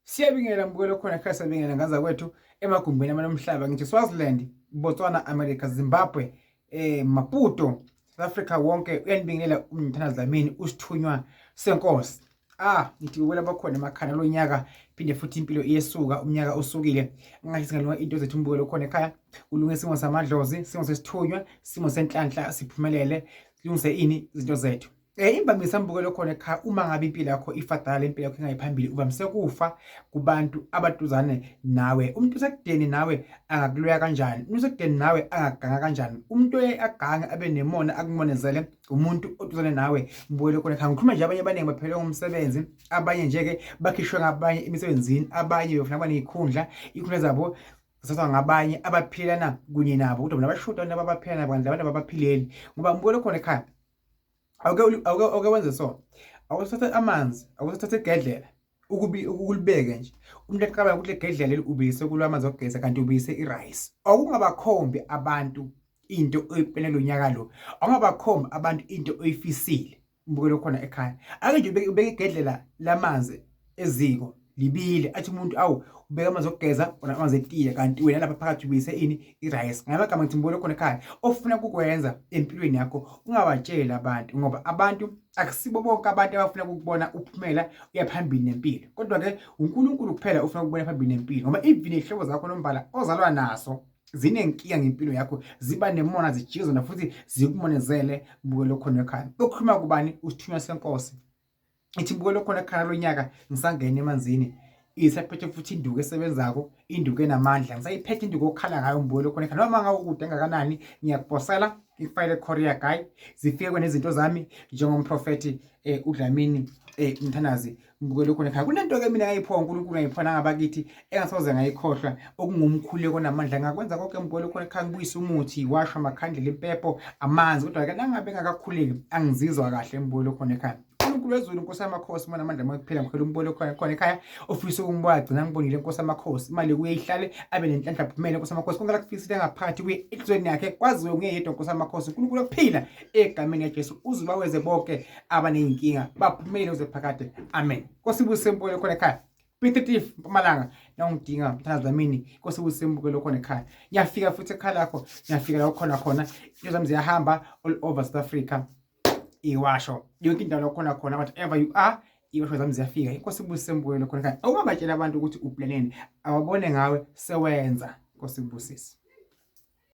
Siyabingelela mbukelo khona ekhaya, siyabingelela ngaza kwethu emagumbini amanomhlaba ngithi Swaziland, Botswana, America, Zimbabwe, Maputo, South Africa wonke uyanibingelela umthana Dlamini usithunywa senkosi. Ngithi ubela bakhona emakhana lo nyaka phinde futhi impilo iyesuka, umnyaka usukile. Ngathi singalunga into zethu mbukelo khona ekhaya, ulunge simo samadlozi, simo sesithunywa, simo senhlanhla, siphumelele, silungise ini izinto zethu. Imvamisa mbukelo khona ekhaya, uma ngabe impilo yakho ifadala, impilo yakho ingayiphambili, uvamise kufa kubantu abaduzane nawe. Umuntu usekudeni nawe angakuloya kanjani? Umuntu usekudeni nawe angaganga kanjani? Umuntu agange abe nemona akumonezele umuntu oduzane nawe mbukelo khona ekhaya. Ngikhuluma nje abanye abaningi baphelelwe ngumsebenzi, abanye nje-ke bakhishwe ngabanye emisebenzini, abanye befuna ikhundla zabo zithathwa ngabanye abaphilana kunye nabo, kodwa bona bashuda abantu abaphilana nabo kanti abantu abaphileli. Ngoba mbukelo khona ekhaya, awuke wenze so, awusathathe amanzi, awusathathe igedlela ukulibeke nje. Umuntu aqabanga ukuthi legedlela leli ubiyise kulo amanzi okugeza kanti ubiyise irice. Awungabakhombi abantu into oyiphenela unyaka lo, awungabakhombi abantu into oyifisile mbukelo khona ekhaya. Ake nje ubeke igedlela lamanzi eziko libile, athi umuntu ubeka amanzi okugeza ona amanzi etiye, kanti wena lapha phakathi ubuyise ini irice. Ngamagama ngithi mbukelo khona ekhaya, ofuna ukukwenza empilweni yakho ungabatsheli abantu, ngoba abantu akusibo bonke abantu abafuna ukubona uphumela uya phambili nempilo, kodwa ke uNkulunkulu kuphela ufuna ukubona phambili nempilo. Ngoba even ihlobo zakho nombala ozalwa naso zinenkinga ngempilo yakho, ziba nemona zijizona futhi zikumonezele mbukelo khona ekhaya. Ukukhuluma kubani? Usithunywa senkosi. Ithi mbukelo khona ekhaya lo nyaka ngisangena emanzini, isaphethe futhi induku esebenzako, induku enamandla. Ngisayiphethe induku okhala ngayo mbukelo khona ekhaya. Noma ngawukude engakanani, ngiyakuposela ngifayile courier guy, zifike kwenezinto zami njengomprofeti uDlamini Mthanazi mbukelo khona ekhaya. Kunento-ke mina ngayiphiwa uNkulunkulu, ngayiphiwa nangabakithi engasoze ngayikhohlwa, okungumkhuleko namandla. Ngakwenza konke mbukelo khona ekhaya, ngibuyisa umuthi, washwa amakhandlela, impepho, amanzi, kodwa-ke nangabe ngakakhuleki angizizwa kahle mbukelo khona ekhaya. uNkulunkulu wezulu, Nkosi yamakhosi, umona amandla amakuphila, ngikhwela umbukelo khona ekhaya, ofisa ukungibona gcina ngibonile Nkosi yamakhosi. Imali kuye ihlale abe nenhlanhla aphumele Nkosi yamakhosi, konke lakufisile ngaphakathi kuye enhlizweni yakhe kwaziwe nguye yedwa Nkosi yamakhosi. uNkulunkulu okuphila egameni likaJesu uze baweze bonke abaneyinkinga baphumele uze phakade, amen. Nkosi ibusise mbukelo khona ekhaya. P33 Mpumalanga, nawungidinga Mthana Dlamini, Nkosi ibusise mbukelo khona ekhaya. Ngiyafika futhi ekhaya lakho, ngiyafika la khona. Into zami ziyahamba all over South Africa. Iwasho yonke indawo khona whatever you are, iwasho zami ziyafika. Inkosi ibusise mbukelo khona ekhaya. Awungabatshela abantu ukuthi uplaneni, awabone ngawe sewenza. Nkosi ibusise.